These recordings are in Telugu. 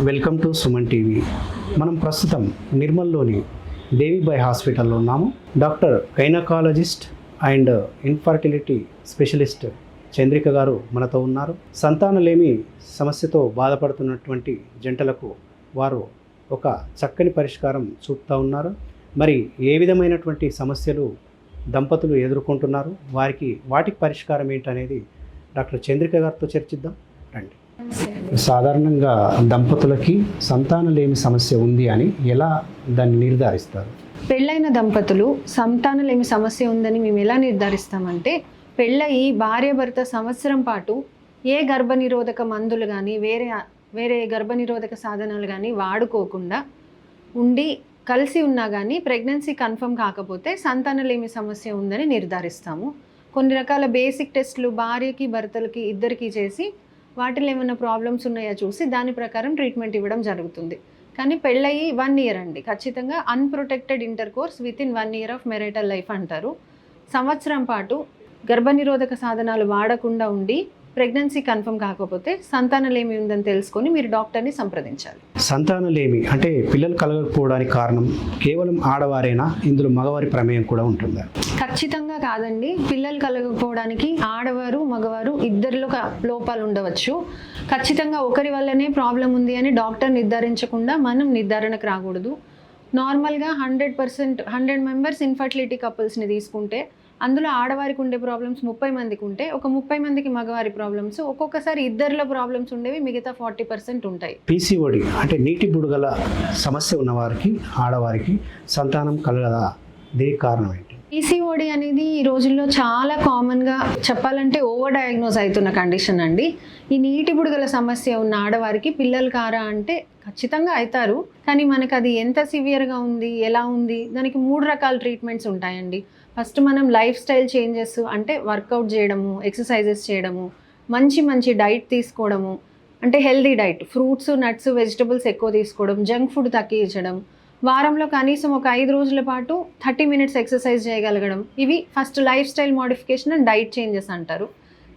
Welcome to Suman TV. మనం ప్రస్తుతం నిర్మల్లోని దేవిబాయ్ హాస్పిటల్లో ఉన్నాము. Doctor gynaecologist and infertility specialist Chandrika గారు మనతో ఉన్నారు. సంతానలేమి సమస్యతో బాధపడుతున్నటువంటి జంటలకు వారు ఒక చక్కని పరిష్కారం చూపుతూ ఉన్నారు. మరి ఏ విధమైనటువంటి సమస్యలు దంపతులు ఎదుర్కొంటున్నారు, వాటికి పరిష్కారం ఏంటనేది డాక్టర్ చంద్రిక గారితో చర్చిద్దాం రండి. సాధారణంగా దంపతులకి సంతానలేమి సమస్య ఉంది అని ఎలా దాన్ని నిర్ధారిస్తారు? పెళ్ళైన దంపతులు సంతానలేమి సమస్య ఉందని మేము ఎలా నిర్ధారిస్తామంటే, పెళ్ళయి భార్యాభర్త సంవత్సరం పాటు ఏ గర్భనిరోధక మందులు కానీ వేరే గర్భనిరోధక సాధనాలు కానీ వాడుకోకుండా ఉండి కలిసి ఉన్నా కానీ ప్రెగ్నెన్సీ కన్ఫర్మ్ కాకపోతే సంతానలేమి సమస్య ఉందని నిర్ధారిస్తాము. కొన్ని రకాల బేసిక్ టెస్టులు భార్యకి భర్తలకి ఇద్దరికీ చేసి వాటిలో ఏమైనా ప్రాబ్లమ్స్ ఉన్నాయో చూసి దాని ప్రకారం ట్రీట్మెంట్ ఇవ్వడం జరుగుతుంది. కానీ పెళ్ళయి 1 year అండి, ఖచ్చితంగా unprotected intercourse with in 1 year of marital life అంటారు. సంవత్సరం పాటు గర్భనిరోధక సాధనాలు వాడకుండా ఉండి ప్రెగ్నెన్సీ కన్ఫర్మ్ కాకపోతే సంతానలేమి ఉందని తెలుసుకొని మీరు డాక్టర్ని సంప్రదించాలి. సంతానలేమి అంటే పిల్లలు కలగకపోవడానికి కారణం కేవలం ఆడవారేనా? ఇందులో మగవారి ప్రమేయం కూడా ఉంటుందా? ఖచ్చితంగా కాదండి. పిల్లలు కలగకపోవడానికి ఆడవారు మగవారు ఇద్దరిలో లోపాలు ఉండవచ్చు. ఖచ్చితంగా ఒకరి వల్లనే ప్రాబ్లం ఉంది అని డాక్టర్ నిర్ధారించకుండా మనం నిర్ధారణకు రాకూడదు. నార్మల్గా 100 మెంబర్స్ ఇన్ఫర్టిలిటీ కపుల్స్ని తీసుకుంటే అందులో ఆడవారికి ఉండే ప్రాబ్లమ్స్ 30 మందికి ఉంటే ఒక 30 మందికి మగవారి ప్రాబ్లమ్స్, ఒక్కొక్కసారి ఇద్దరిలో ప్రాబ్లమ్స్ ఉండేవి, మిగతా 40% ఉంటాయి. పీసీఓడి అంటే నీటి బుడగల సమస్య ఉన్నవారికి ఆడవారికి సంతానం కలగదా? దీనికి కారణం ఏంటి? పీసీఓడి అనేది ఈ రోజుల్లో చాలా కామన్గా చెప్పాలంటే ఓవర్ డయాగ్నోజ్ అవుతున్న కండిషన్ అండి. ఈ నీటి బుడగల సమస్య ఉన్న ఆడవారికి పిల్లలు కారా అంటే ఖచ్చితంగా అవుతారు. కానీ మనకు అది ఎంత సివియర్గా ఉంది, ఎలా ఉంది, దానికి 3 రకాల ట్రీట్మెంట్స్ ఉంటాయండి. ఫస్ట్ మనం లైఫ్ స్టైల్ చేంజెస్ అంటే వర్కౌట్ చేయడము, ఎక్సర్సైజెస్ చేయడము, మంచి డైట్ తీసుకోవడము, అంటే healthy diet, fruits nuts vegetables ఎక్కువ తీసుకోవడం, జంక్ ఫుడ్ తగ్గించడం, వారంలో కనీసం ఒక 5 రోజుల పాటు 30 minutes ఎక్సర్సైజ్ చేయగలగడం, ఇవి first life style modification and diet changes అంటారు.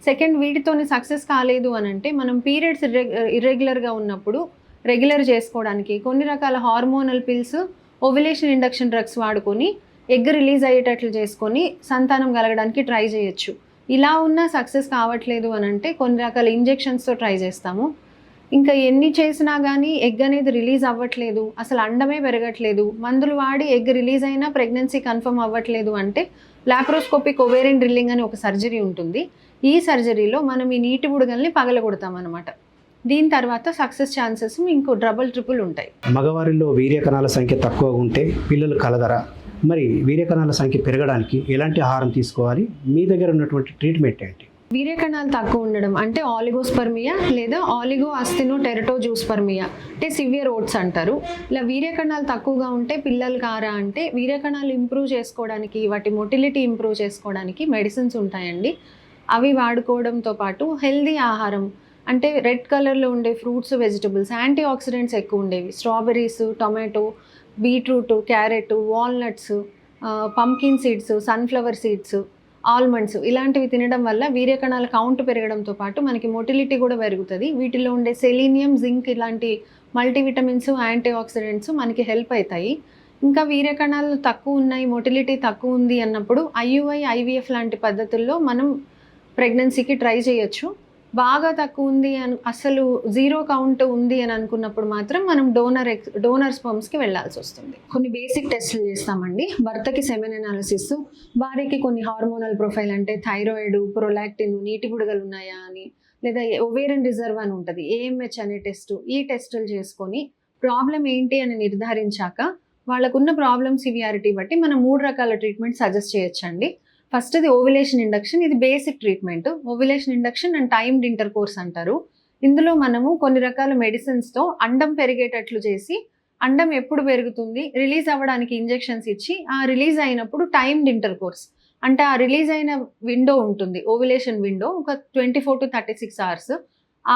సెకండ్, వీటితోని సక్సెస్ కాలేదు అని అంటే మనం పీరియడ్స్ ఇర్రెగ్యులర్గా ఉన్నప్పుడు రెగ్యులర్ చేసుకోవడానికి కొన్ని రకాల hormonal pills, ovulation induction drugs వాడుకొని ఎగ్ రిలీజ్ అయ్యేటట్లు చేసుకొని సంతానం కలగడానికి ట్రై చేయొచ్చు. ఇలా ఉన్నా సక్సెస్ కావట్లేదు అని అంటే కొన్ని రకాల ఇంజెక్షన్స్తో ట్రై చేస్తాము. ఇంకా ఎన్ని చేసినా కానీ ఎగ్ అనేది రిలీజ్ అవ్వట్లేదు, అసలు అండమే పెరగట్లేదు, మందులు వాడి ఎగ్ రిలీజ్ అయినా ప్రెగ్నెన్సీ కన్ఫర్మ్ అవ్వట్లేదు అంటే లాప్రోస్కోపిక్ ఓవేరియన్ డ్రిల్లింగ్ అని ఒక సర్జరీ ఉంటుంది. ఈ సర్జరీలో మనం ఈ నీటి బుడగల్ని పగలగొడతాం అన్నమాట. దీని తర్వాత సక్సెస్ ఛాన్సెస్ ఇంకో ట్రిపుల్ ఉంటాయి. మగవారిలో వీర్యకణాల సంఖ్య తక్కువగా ఉంటే పిల్లలు కలగరా? మరి వీర్యకణాల సంఖ్య పెరగడానికి ఎలాంటి ఆహారం తీసుకోవాలి? మీ దగ్గర ఉన్నటువంటి ట్రీట్మెంట్ ఏంటి? వీర్యకణాలు తక్కువ ఉండడం అంటే ఆలిగోస్పర్మియా లేదా ఆలిగో అస్థినో టెరటోజూస్పర్మియా అంటే సివియర్ ఓట్స్ అంటారు. ఇలా వీర్యకణాలు తక్కువగా ఉంటే పిల్లలు కారా అంటే వీర్యకణాలు ఇంప్రూవ్ చేసుకోవడానికి, వాటి మొటిలిటీ ఇంప్రూవ్ చేసుకోవడానికి మెడిసిన్స్ ఉంటాయండి. అవి వాడుకోవడంతో పాటు హెల్దీ ఆహారం అంటే రెడ్ కలర్లో ఉండే ఫ్రూట్స్ వెజిటబుల్స్, యాంటీ ఆక్సిడెంట్స్ ఎక్కువ ఉండేవి, strawberries, tomato, beetroot, carrot, walnuts, pumpkin seeds, sunflower seeds, almonds ఇలాంటివి తినడం వల్ల వీర్యకణాల కౌంట్ పెరగడంతో పాటు మనకి మొటిలిటీ కూడా పెరుగుతుంది. వీటిలో ఉండే సెలీనియం, జింక్ ఇలాంటి మల్టీవిటమిన్స్, యాంటీ ఆక్సిడెంట్స్ మనకి హెల్ప్ అవుతాయి. ఇంకా వీర్యకణాలు తక్కువ ఉన్నాయి, మొటిలిటీ తక్కువ ఉంది అన్నప్పుడు IUI, IVF లాంటి పద్ధతుల్లో మనం ప్రెగ్నెన్సీకి ట్రై చేయొచ్చు. బాగా తక్కువ ఉంది అని అసలు 0 కౌంట్ ఉంది అని అనుకున్నప్పుడు మాత్రం మనం డోనర్ స్పర్మ్స్కి వెళ్ళాల్సి వస్తుంది. కొన్ని బేసిక్ టెస్టులు చేస్తామండి. భర్తకి సెమెన్ అనాలిసిస్, భార్యకి కొన్ని హార్మోనల్ ప్రొఫైల్ అంటే థైరాయిడ్, ప్రొలాక్టిన్, నీటి బుడగలు ఉన్నాయా అని, లేదా ఓవేరియన్ రిజర్వ్ అని ఉంటుంది, AMH అనే టెస్ట్. ఈ టెస్టులు చేసుకొని ప్రాబ్లం ఏంటి అని నిర్ధారించాక వాళ్ళకున్న ప్రాబ్లమ్ సివియారిటీ బట్టి మనం 3 రకాల ట్రీట్మెంట్ సజెస్ట్ చేయొచ్చండి. ఫస్ట్ ఇది ఓవ్యులేషన్ ఇండక్షన్, ఇది basic treatment. Ovulation induction and timed intercourse అంటారు. ఇందులో మనము కొన్ని రకాల మెడిసిన్స్తో అండం పెరిగేటట్లు చేసి, అండం ఎప్పుడు పెరుగుతుంది, రిలీజ్ అవ్వడానికి ఇంజెక్షన్స్ ఇచ్చి, ఆ రిలీజ్ అయినప్పుడు టైమ్డ్ ఇంటర్కోర్స్ అంటే ఆ రిలీజ్ అయిన విండో ఉంటుంది, ఓవ్యులేషన్ విండో, ఒక 24 to 36 hours.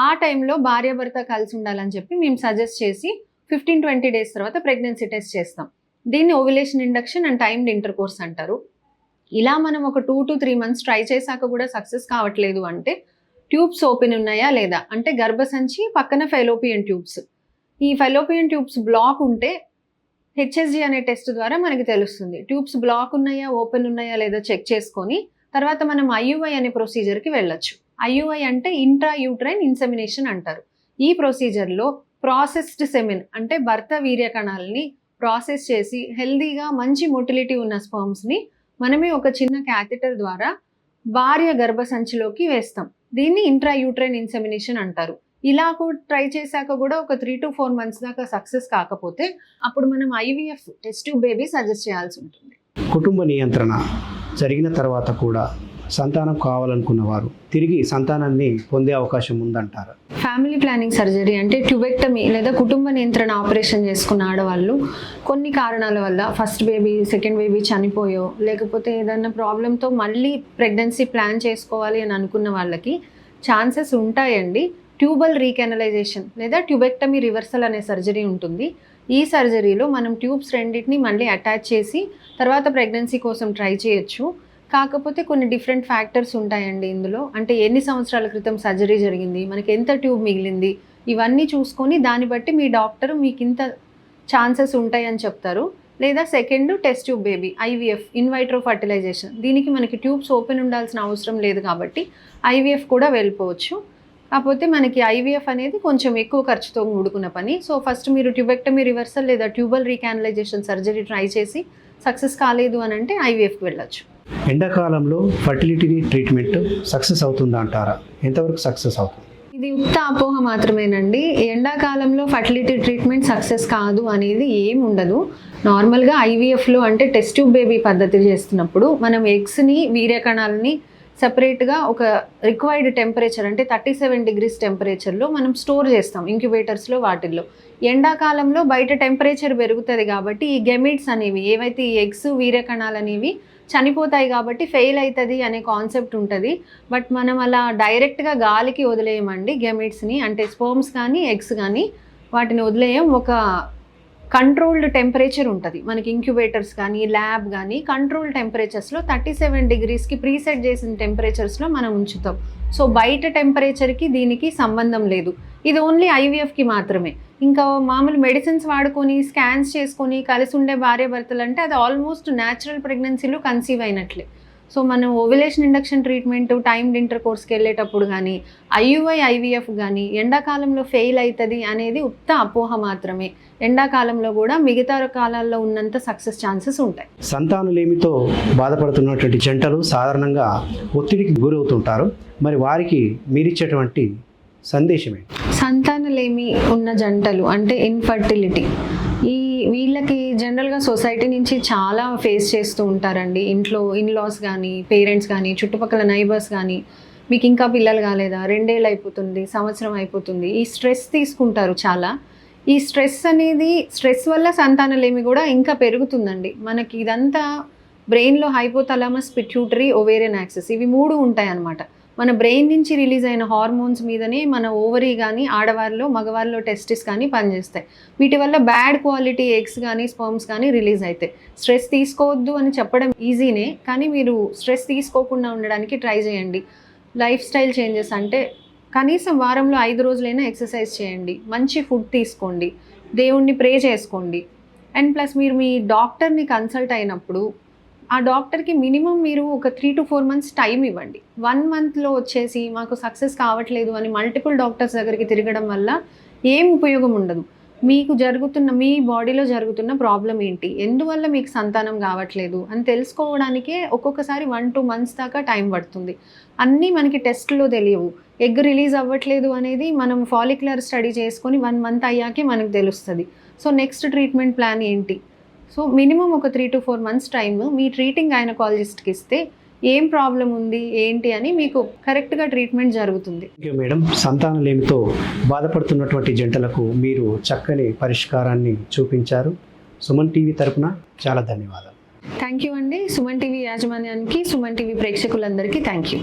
ఆ టైంలో భార్యాభర్త కలిసి ఉండాలని చెప్పి మేము సజెస్ట్ చేసి 15-20 days తర్వాత ప్రెగ్నెన్సీ టెస్ట్ చేస్తాం. దీన్ని ovulation induction and timed intercourse అంటారు. ఇలా మనం ఒక 2 to 3 months ట్రై చేశాక కూడా సక్సెస్ కావట్లేదు అంటే ట్యూబ్స్ ఓపెన్ ఉన్నాయా లేదా అంటే గర్భసంచి పక్కన ఫెలోపియన్ ట్యూబ్స్ ఈ ఫెలోపియన్ ట్యూబ్స్ బ్లాక్ ఉంటే హెచ్ఎస్జి అనే టెస్ట్ ద్వారా మనకి తెలుస్తుంది. ట్యూబ్స్ బ్లాక్ ఉన్నాయా, ఓపెన్ ఉన్నాయా లేదా చెక్ చేసుకొని తర్వాత మనం ఐయుఐ అనే ప్రొసీజర్కి వెళ్ళొచ్చు. ఐయుఐ అంటే ఇంట్రా యూట్రైన్ ఇన్సెమినేషన్ అంటారు. ఈ ప్రొసీజర్లో ప్రాసెస్డ్ సెమెన్ అంటే భర్త వీర్య కణాలని ప్రాసెస్ చేసి హెల్దీగా మంచి మొటిలిటీ ఉన్న స్పర్మ్స్ని మనమే ఒక చిన్న క్యాథెటర్ ద్వారా భార్య గర్భసంచిలోకి వేస్తాం. దీన్ని ఇంట్రా యూట్రైన్ ఇన్సెమినేషన్ అంటారు. ఇలా ట్రై చేశాక కూడా ఒక 3 to 4 months దాకా సక్సెస్ కాకపోతే అప్పుడు మనం IVF test tube baby suggest చేయాల్సి ఉంటుంది. కుటుంబ నియంత్రణ జరిగిన తర్వాత కూడా సంతానం కావాలనుకున్న వారు తిరిగి సంతానాన్ని పొందే అవకాశం ఉందంటారు. ఫ్యామిలీ ప్లానింగ్ సర్జరీ అంటే ట్యూబెక్టమీ లేదా కుటుంబ నియంత్రణ ఆపరేషన్ చేసుకున్న ఆడవాళ్ళు కొన్ని కారణాల వల్ల ఫస్ట్ బేబీ, సెకండ్ బేబీ చనిపోయో లేకపోతే ఏదైనా ప్రాబ్లంతో మళ్ళీ ప్రెగ్నెన్సీ ప్లాన్ చేసుకోవాలి అని అనుకున్న వాళ్ళకి ఛాన్సెస్ ఉంటాయండి. ట్యూబల్ రీకెనలైజేషన్ లేదా ట్యూబెక్టమీ రివర్సల్ అనే సర్జరీ ఉంటుంది. ఈ సర్జరీలో మనం ట్యూబ్స్ రెండింటిని మళ్ళీ అటాచ్ చేసి తర్వాత ప్రెగ్నెన్సీ కోసం ట్రై చేయొచ్చు. కాకపోతే కొన్ని డిఫరెంట్ ఫ్యాక్టర్స్ ఉంటాయండి ఇందులో. అంటే ఎన్ని సంవత్సరాల క్రితం సర్జరీ జరిగింది, మనకి ఎంత ట్యూబ్ మిగిలింది, ఇవన్నీ చూసుకొని దాన్ని బట్టి మీ డాక్టర్ మీకు ఇంత ఛాన్సెస్ ఉంటాయని చెప్తారు. లేదా second test tube baby IVF in vitro fertilisation, దీనికి మనకి ట్యూబ్స్ ఓపెన్ ఉండాల్సిన అవసరం లేదు కాబట్టి ఐవీఎఫ్ కూడా వెళ్ళిపోవచ్చు. కాకపోతే మనకి ఐవీఎఫ్ అనేది కొంచెం ఎక్కువ ఖర్చుతో కూడుకున్న పని. సో ఫస్ట్ మీరు ట్యూబెక్టమీ రివర్సల్ లేదా ట్యూబల్ రీకానలైజేషన్ సర్జరీ ట్రై చేసి సక్సెస్ కాలేదు అని అంటే ఐవీఎఫ్కి వెళ్ళొచ్చు. ఎండాకాలంలో ఫర్టిలిటీ ట్రీట్మెంట్ సక్సెస్ అవుతుందా అంటారా? ఎంతవరకు సక్సెస్ అవుతుంది? ఇది ఉత్త అపోహ మాత్రమేనండి. ఎండాకాలంలో ఫర్టిలిటీ ట్రీట్మెంట్ సక్సెస్ కాదు అనేది ఏం ఉండదు. నార్మల్గా ఐవీఎఫ్లో అంటే టెస్ట్ ట్యూబ్ బేబీ పద్ధతి చేస్తున్నప్పుడు మనం ఎగ్స్ని, వీర్య కణాలని సపరేట్గా ఒక రిక్వైర్డ్ టెంపరేచర్ అంటే 37 degrees టెంపరేచర్లో మనం స్టోర్ చేస్తాం ఇంక్యుబేటర్స్లో వాటిల్లో. ఎండాకాలంలో బయట టెంపరేచర్ పెరుగుతుంది కాబట్టి ఈ గెమిట్స్ అనేవి ఏవైతే ఈ ఎగ్స్, వీర్య కణాలు అనేవి చనిపోతాయి కాబట్టి ఫెయిల్ అవుతుంది అనే కాన్సెప్ట్ ఉంటుంది. బట్ మనం అలా డైరెక్ట్గా గాలికి వదిలేయమండి గెమిట్స్ని, అంటే స్పర్మ్స్ కానీ ఎగ్స్ కానీ వాటిని వదిలేయం. ఒక కంట్రోల్డ్ టెంపరేచర్ ఉంటుంది మనకి ఇంక్యుబేటర్స్ కానీ ల్యాబ్ కానీ కంట్రోల్ టెంపరేచర్స్లో 37 degreesకి ప్రీసెట్ చేసిన టెంపరేచర్స్లో మనం ఉంచుతాం. సో బయట టెంపరేచర్కి దీనికి సంబంధం లేదు. ఇది ఓన్లీ ఐవీఎఫ్కి మాత్రమే. ఇంకా మామూలు మెడిసిన్స్ వాడుకొని స్కాన్స్ చేసుకొని కలిసి ఉండే భార్య భర్తలు అంటే అది ఆల్మోస్ట్ న్యాచురల్ ప్రెగ్నెన్సీలో కన్సీవ్ అయినట్లే. సో మనం ఓవ్యులేషన్ ఇండక్షన్ ట్రీట్మెంట్ టైమ్డ్ ఇంటర్ కోర్స్కి వెళ్ళేటప్పుడు కానీ ఐయుఐ ఐవీఎఫ్ కానీ ఎండాకాలంలో ఫెయిల్ అవుతుంది అనేది ఉత్త అపోహ మాత్రమే. ఎండాకాలంలో కూడా మిగతా కాలాల్లో ఉన్నంత సక్సెస్ ఛాన్సెస్ ఉంటాయి. సంతానలేమితో బాధపడుతున్నటువంటి జంటలు సాధారణంగా ఒత్తిడికి గురవుతుంటారు. మరి వారికి మీరిచ్చేటువంటి సందేశమే? సంతానలేమి ఉన్న జంటలు అంటే ఇన్ఫర్టిలిటీ, వీళ్ళకి జనరల్గా సొసైటీ నుంచి చాలా ఫేస్ చేస్తూ ఉంటారండి. ఇంట్లో ఇన్లాస్ కానీ పేరెంట్స్ కానీ చుట్టుపక్కల నైబర్స్ కానీ మీకు ఇంకా పిల్లలు కాలేదా, 2 ఏళ్ళు అయిపోతుంది, సంవత్సరం అయిపోతుంది, ఈ స్ట్రెస్ తీసుకుంటారు చాలా. ఈ స్ట్రెస్ వల్ల సంతానలేమి కూడా ఇంకా పెరుగుతుందండి. మనకి ఇదంతా బ్రెయిన్లో హైపోథాలమస్, పిట్యూటరీ, ఓవేరియన్ యాక్సెస్ ఇవి 3 ఉంటాయి అన్నమాట. మన బ్రెయిన్ నుంచి రిలీజ్ అయిన హార్మోన్స్ మీదనే మన ఓవరీ కానీ ఆడవారిలో మగవారిలో టెస్టిస్ కానీ పనిచేస్తాయి. వీటి వల్ల బ్యాడ్ క్వాలిటీ ఎగ్స్ కానీ స్పర్మ్స్ కానీ రిలీజ్ అవుతాయి. స్ట్రెస్ తీసుకోవద్దు అని చెప్పడం ఈజీనే, కానీ మీరు స్ట్రెస్ తీసుకోకుండా ఉండడానికి ట్రై చేయండి. లైఫ్ స్టైల్ చేంజెస్ అంటే కనీసం వారంలో 5 రోజులైనా ఎక్సర్సైజ్ చేయండి, మంచి ఫుడ్ తీసుకోండి, దేవుణ్ణి ప్రే చేసుకోండి. అండ్ ప్లస్ మీరు మీ డాక్టర్ని కన్సల్ట్ అయినప్పుడు ఆ డాక్టర్కి మినిమం మీరు ఒక 3 to 4 months టైం ఇవ్వండి. 1 monthలో వచ్చేసి మాకు సక్సెస్ కావట్లేదు అని మల్టిపుల్ డాక్టర్స్ దగ్గరికి తిరగడం వల్ల ఏం ఉపయోగం ఉండదు. మీకు మీ బాడీలో జరుగుతున్న ప్రాబ్లం ఏంటి, ఎందువల్ల మీకు సంతానం కావట్లేదు అని తెలుసుకోవడానికే ఒక్కొక్కసారి 1-2 months దాకా టైం పడుతుంది. అన్నీ మనకి టెస్ట్లో తెలియవు. ఎగ్ రిలీజ్ అవ్వట్లేదు అనేది మనం ఫాలిక్యులర్ స్టడీ చేసుకొని 1 month అయ్యాకే మనకు తెలుస్తుంది. సో నెక్స్ట్ ట్రీట్మెంట్ ప్లాన్ ఏంటి? సో మినిమం ఒక 3 to 4 months టైం మీ ట్రీటింగ్ గైనకాలజిస్ట్కి ఇస్తే ఏం ప్రాబ్లం ఉంది ఏంటి అని మీకు కరెక్ట్గా ట్రీట్మెంట్ జరుగుతుంది. మేడం, సంతానలేమితో బాధపడుతున్నటువంటి జంటలకు మీరు చక్కని పరిష్కారాన్ని చూపించారు. సుమన్ టీవీ తరపున చాలా ధన్యవాదాలు. థ్యాంక్ యూ అండి. సుమన్ టీవీ యాజమాన్యానికి, సుమన్ టీవీ ప్రేక్షకులందరికీ థ్యాంక్ యూ.